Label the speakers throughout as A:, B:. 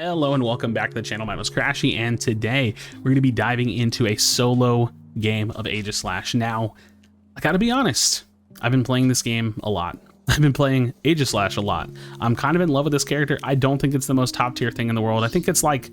A: Hello and welcome back to the channel. My name is Krashy, and today we're going to be diving into a solo game of Aegislash. Now, I gotta be honest, I've been playing this game a lot. I've been playing Aegislash a lot. I'm kind of in love with this character. I don't think it's the most top tier thing in the world. I think it's like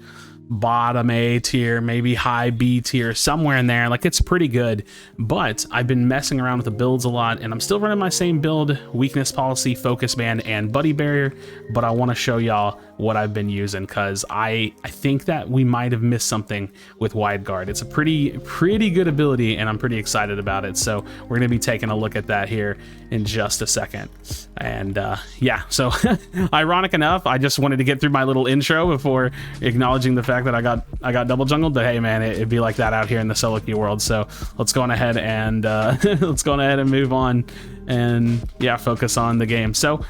A: bottom A tier, maybe high B tier, somewhere in there. Like, it's pretty good, but I've been messing around with the builds a lot, and I'm still running my same build: weakness policy, focus band, and buddy barrier. But I want to show y'all what I've been using, because I think that we might have missed something with wide guard. It's a pretty good ability, and I'm pretty excited about it. So we're gonna be taking a look at that here in just a second. And yeah, so ironic enough, I just wanted to get through my little intro before acknowledging the fact that I got double jungled. But hey man, it'd be like that out here in the solo queue world. So let's go on ahead and move on and yeah, focus on the game. So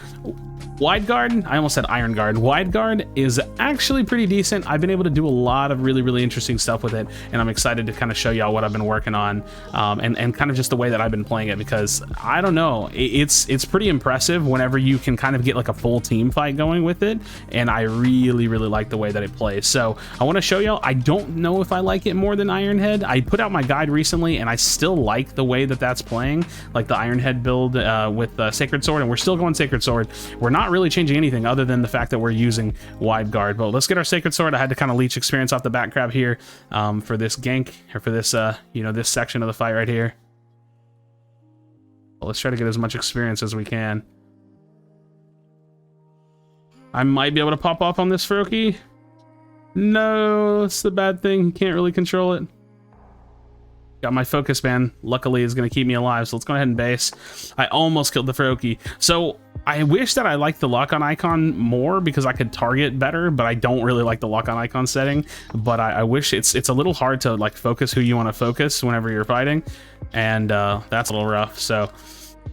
A: wide guard, I almost said iron guard. Wide guard is actually pretty decent. I've been able to do a lot of really interesting stuff with it, and I'm excited to kind of show y'all what I've been working on, and kind of just the way that I've been playing it, because I don't know, it's pretty impressive whenever you can kind of get like a full team fight going with it, and I really like the way that it plays. So I want to show y'all. I don't know if I like it more than Iron Head. I put out my guide recently, and I still like the way that that's playing, like the Iron Head build with Sacred Sword, and we're still going Sacred Sword. We're not really changing anything other than the fact that we're using wide guard. But let's get our Sacred Sword. I had to kind of leech experience off the back crab here for this gank, or for this you know, this section of the fight right here. Well, let's try to get as much experience as we can. I might be able to pop off on this Froakie. No, that's the bad thing. You can't really control it. Got my focus band, luckily, is going to keep me alive, so let's go ahead and base. I almost killed the Froakie. So I wish that I liked the lock-on icon more, because I could target better, but I don't really like the lock-on icon setting. But I wish it's a little hard to like focus who you want to focus whenever you're fighting, and that's a little rough. So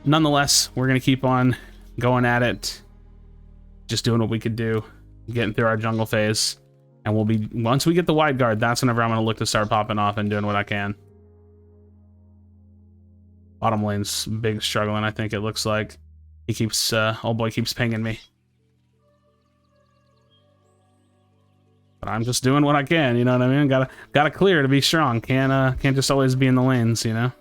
A: nonetheless, we're going to keep on going at it, just doing what we could do, getting through our jungle phase, and we'll be, once we get the wide guard, that's whenever I'm going to look to start popping off and doing what I can. Bottom lane's big struggling, I think it looks like. He keeps, old boy keeps pinging me. But I'm just doing what I can, you know what I mean? Gotta clear to be strong. Can't just always be in the lanes, you know?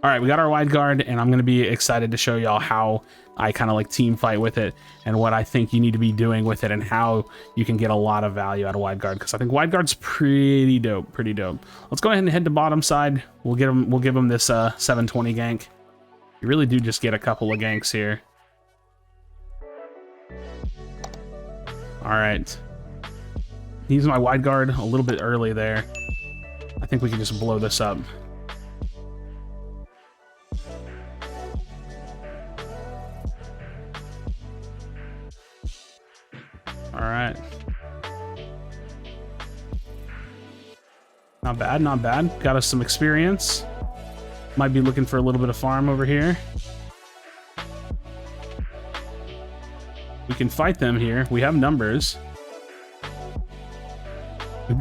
A: All right, we got our wide guard, and I'm gonna be excited to show y'all how I kind of like team fight with it, and what I think you need to be doing with it, and how you can get a lot of value out of wide guard, because I think wide guard's pretty dope, Let's go ahead and head to bottom side. We'll give him this 720 gank. You really do just get a couple of ganks here. All right, use my wide guard a little bit early there. I think we can just blow this up. All right. Not bad, not bad. Got us some experience. Might be looking for a little bit of farm over here. We can fight them here. We have numbers.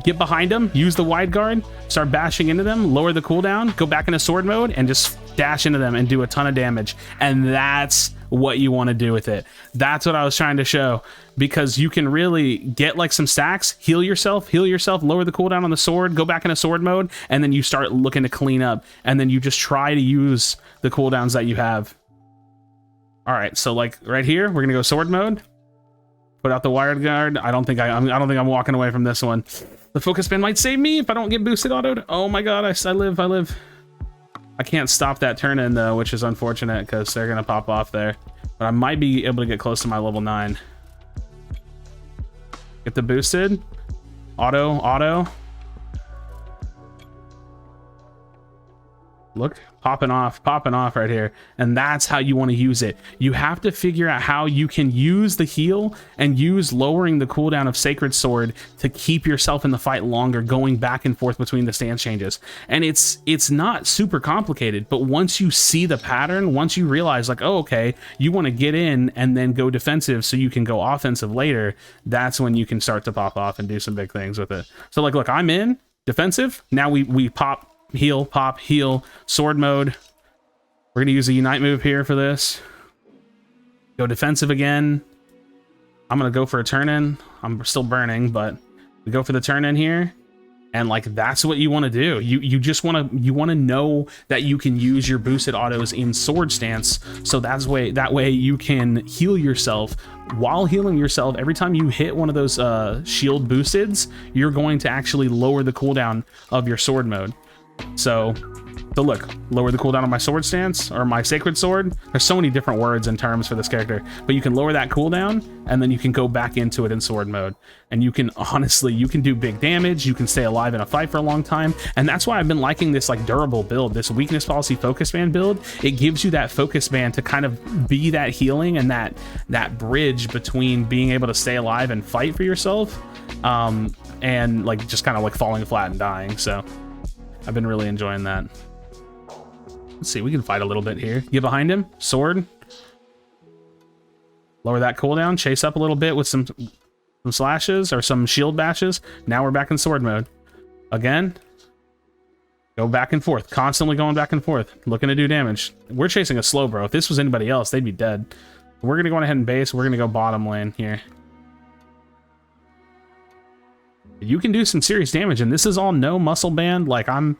A: Get behind them, use the wide guard, start bashing into them, lower the cooldown, go back into sword mode, and just dash into them and do a ton of damage. And that's what you want to do with it. That's what I was trying to show, because you can really get like some stacks, heal yourself, lower the cooldown on the sword, go back into sword mode, and then you start looking to clean up, and then you just try to use the cooldowns that you have. All right, so like right here, we're gonna go sword mode, put out the wired guard. I don't think I'm walking away from this one. The focus band might save me if I don't get boosted autoed. Oh my god, I live. I can't stop that turn in though, which is unfortunate, because they're gonna pop off there. But I might be able to get close to my level 9. Get the boosted. Auto. Look, popping off right here. And that's how you want to use it. You have to figure out how you can use the heal and use lowering the cooldown of Sacred Sword to keep yourself in the fight longer, going back and forth between the stance changes. And it's not super complicated, but once you see the pattern, once you realize like, oh, okay, you want to get in and then go defensive so you can go offensive later, that's when you can start to pop off and do some big things with it. So like, look, I'm in defensive. Now we pop, heal, pop, heal, sword mode. We're gonna use a unite move here for this. Go defensive again. I'm gonna go for a turn in. I'm still burning, but we go for the turn in here. And like, that's what you want to do. You just want to know that you can use your boosted autos in sword stance. So that way you can heal yourself. While healing yourself, every time you hit one of those shield boosteds, you're going to actually lower the cooldown of your sword mode. So look, lower the cooldown on my sword stance or my sacred sword. There's so many different words and terms for this character, but you can lower that cooldown and then you can go back into it in sword mode. And you can honestly, you can do big damage. You can stay alive in a fight for a long time. And that's why I've been liking this like durable build, this weakness policy focus band build. It gives you that focus band to kind of be that healing and that bridge between being able to stay alive and fight for yourself. And like just kind of like falling flat and dying. So I've been really enjoying that. Let's see, we can fight a little bit here. Get behind him, sword. Lower that cooldown, chase up a little bit with some slashes or some shield bashes. Now we're back in sword mode. Again, go back and forth, constantly going back and forth, looking to do damage. We're chasing a slow bro. If this was anybody else, they'd be dead. We're gonna go ahead and base. We're gonna go bottom lane here. You can do some serious damage, and this is all no muscle band. Like I'm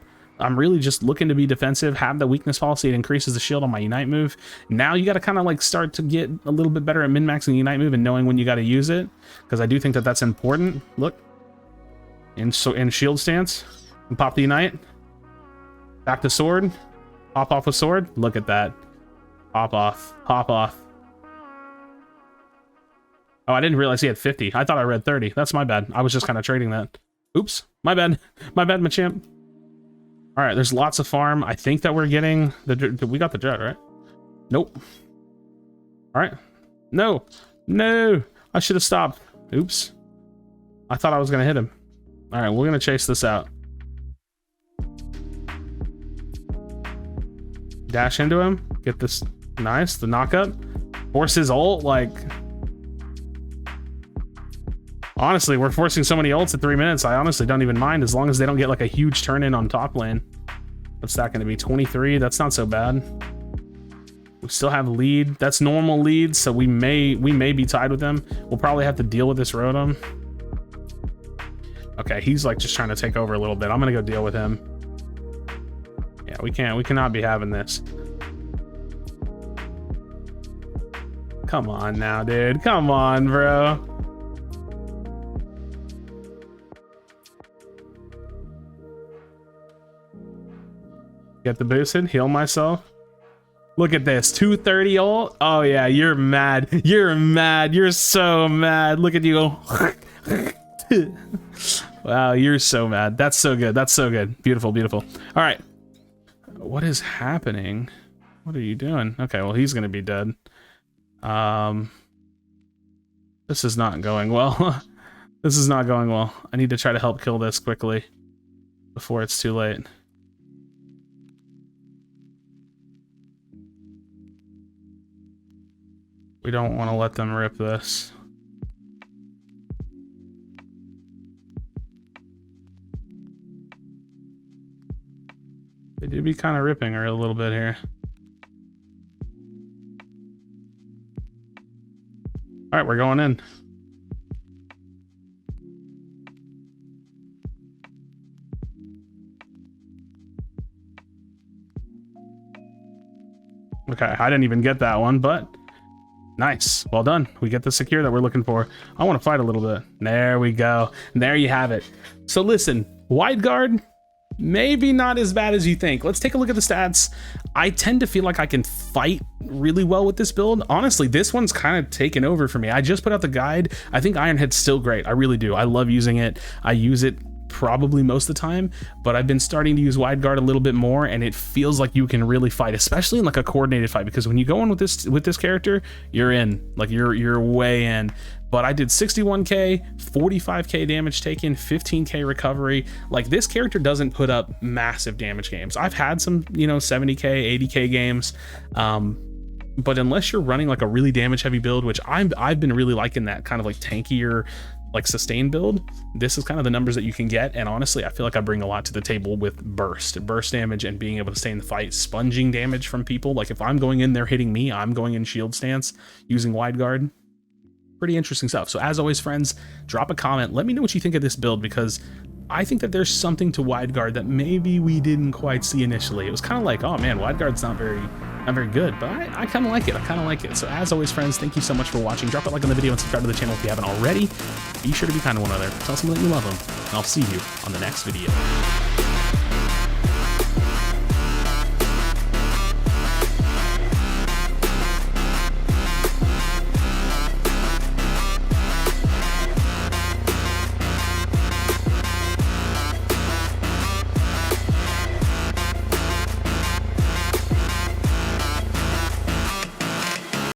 A: really just looking to be defensive, have the weakness policy. It increases the shield on my Unite move. Now you got to kind of like start to get a little bit better at min-maxing Unite move and knowing when you got to use it, because I do think that that's important. Look, in shield stance, and pop the Unite, back to sword, pop off with sword. Look at that, pop off, pop off. Oh, I didn't realize he had 50. I thought I read 30. That's my bad. I was just kind of trading that. Oops, my bad, my champ. All right, there's lots of farm. I think that we're getting we got the jet, right? Nope. All right. No, I should have stopped. Oops. I thought I was gonna hit him. All right, we're gonna chase this out. Dash into him, get this, nice, the knockup. Force his ult, like, honestly, we're forcing so many ults at 3 minutes. I honestly don't even mind as long as they don't get like a huge turn in on top lane. What's that going to be? 23? That's not so bad. We still have lead. That's normal lead, so we may be tied with them. We'll probably have to deal with this Rotom. Okay, he's like just trying to take over a little bit. I'm gonna go deal with him. Yeah, we cannot be having this. Come on now, dude. Come on, bro. Get the boosted, heal myself. Look at this, 230 ult. Oh yeah, you're mad. You're mad. You're so mad. Look at you go. Wow, you're so mad. That's so good. That's so good. Beautiful, beautiful. All right. What is happening? What are you doing? Okay, well, he's gonna be dead. This is not going well. This is not going well. I need to try to help kill this quickly before it's too late. We don't want to let them rip this. They do be kind of ripping her a little bit here. All right, we're going in. Okay, I didn't even get that one, but nice. Well done. We get the secure that we're looking for. I want to fight a little bit. There we go. And there you have it. So listen, wide guard, maybe not as bad as you think. Let's take a look at the stats. I tend to feel like I can fight really well with this build. Honestly, this one's kind of taken over for me. I just put out the guide. I think Ironhead's still great. I really do. I love using it. I use it probably most of the time, but I've been starting to use wide guard a little bit more, and it feels like you can really fight, especially in like a coordinated fight, because when you go in with this character, you're in, like you're way in. But I did 61k, 45k damage taken, 15k recovery. Like, this character doesn't put up massive damage games. I've had some, 70k, 80k games, but unless you're running like a really damage heavy build, which I've been really liking that kind of like tankier, like sustain build, this is kind of the numbers that you can get. And honestly, I feel like I bring a lot to the table with burst damage and being able to stay in the fight, sponging damage from people. Like, if I'm going in there hitting me, I'm going in shield stance using wide guard. pretty interesting stuff. So as always, friends, drop a comment. Let me know what you think of this build, because I think that there's something to wide guard that maybe we didn't quite see initially. It was kind of like, oh man, wide guard's not very good, but I kind of like it. I kind of like it. So as always, friends, thank you so much for watching. Drop a like on the video and subscribe to the channel if you haven't already. Be sure to be kind to one another. Tell someone that you love them, and I'll see you on the next video.